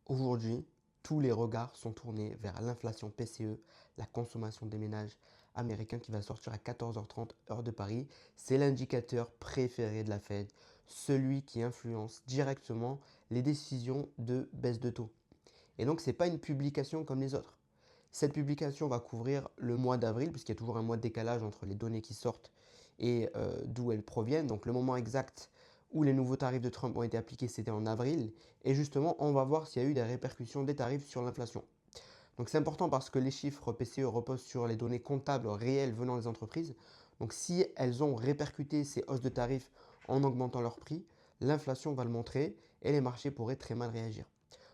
Aujourd'hui, tous les regards sont tournés vers l'inflation PCE, la consommation des ménages américains qui va sortir à 14h30 heure de Paris. C'est l'indicateur préféré de la Fed, celui qui influence directement les décisions de baisse de taux. Et donc, ce n'est pas une publication comme les autres. Cette publication va couvrir le mois d'avril, puisqu'il y a toujours un mois de décalage entre les données qui sortent et d'où elles proviennent. Donc le moment exact où les nouveaux tarifs de Trump ont été appliqués, c'était en avril. Et justement, on va voir s'il y a eu des répercussions des tarifs sur l'inflation. Donc c'est important parce que les chiffres PCE reposent sur les données comptables réelles venant des entreprises. Donc si elles ont répercuté ces hausses de tarifs en augmentant leurs prix, l'inflation va le montrer et les marchés pourraient très mal réagir.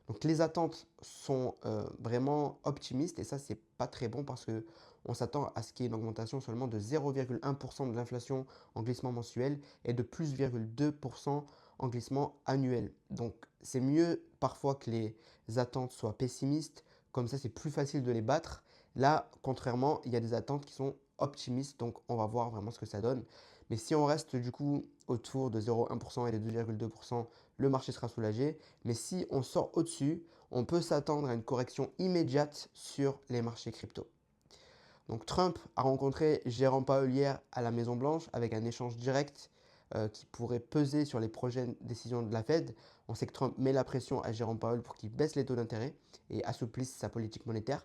Donc les attentes sont vraiment optimistes et ça c'est pas très bon parce que on s'attend à ce qu'il y ait une augmentation seulement de 0,1% de l'inflation en glissement mensuel et de plus 0,2% en glissement annuel. Donc c'est mieux parfois que les attentes soient pessimistes, comme ça c'est plus facile de les battre. Là, contrairement, il y a des attentes qui sont optimistes, donc on va voir vraiment ce que ça donne. Mais si on reste du coup autour de 0,1% et de 2,2%, le marché sera soulagé. Mais si on sort au-dessus, on peut s'attendre à une correction immédiate sur les marchés crypto. Donc Trump a rencontré Jérôme Powell hier à la Maison Blanche avec un échange direct qui pourrait peser sur les prochaines décisions de la Fed. On sait que Trump met la pression à Jérôme Powell pour qu'il baisse les taux d'intérêt et assouplisse sa politique monétaire.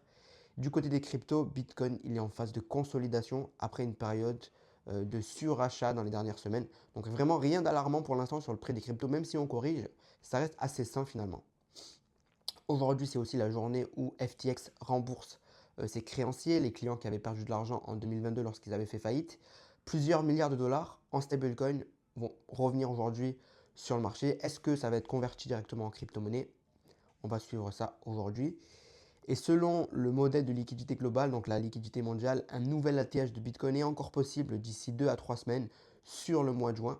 Du côté des cryptos, Bitcoin il est en phase de consolidation après une période de surachat dans les dernières semaines. Donc vraiment rien d'alarmant pour l'instant sur le prix des cryptos, même si on corrige, ça reste assez sain finalement. Aujourd'hui, c'est aussi la journée où FTX rembourse ses créanciers, les clients qui avaient perdu de l'argent en 2022 lorsqu'ils avaient fait faillite. Plusieurs milliards de dollars en stablecoin vont revenir aujourd'hui sur le marché. Est-ce que ça va être converti directement en crypto-monnaie? On va suivre ça aujourd'hui. Et selon le modèle de liquidité globale, donc la liquidité mondiale, un nouvel ATH de Bitcoin est encore possible d'ici 2 à 3 semaines sur le mois de juin.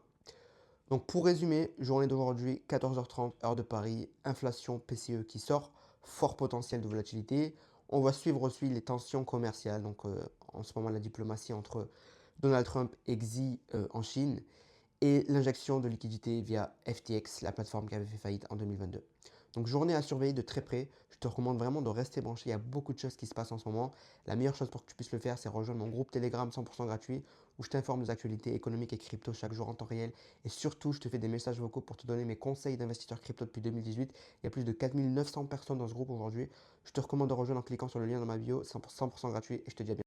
Donc pour résumer, journée d'aujourd'hui, 14h30, heure de Paris, inflation PCE qui sort, fort potentiel de volatilité. On va suivre aussi les tensions commerciales, donc en ce moment la diplomatie entre Donald Trump et Xi en Chine et l'injection de liquidité via FTX, la plateforme qui avait fait faillite en 2022. Donc journée à surveiller de très près. Je te recommande vraiment de rester branché. Il y a beaucoup de choses qui se passent en ce moment. La meilleure chose pour que tu puisses le faire, c'est rejoindre mon groupe Telegram 100% gratuit où je t'informe des actualités économiques et crypto chaque jour en temps réel. Et surtout, je te fais des messages vocaux pour te donner mes conseils d'investisseurs crypto depuis 2018. Il y a plus de 4900 personnes dans ce groupe aujourd'hui. Je te recommande de rejoindre en cliquant sur le lien dans ma bio, 100% gratuit et je te dis à bientôt.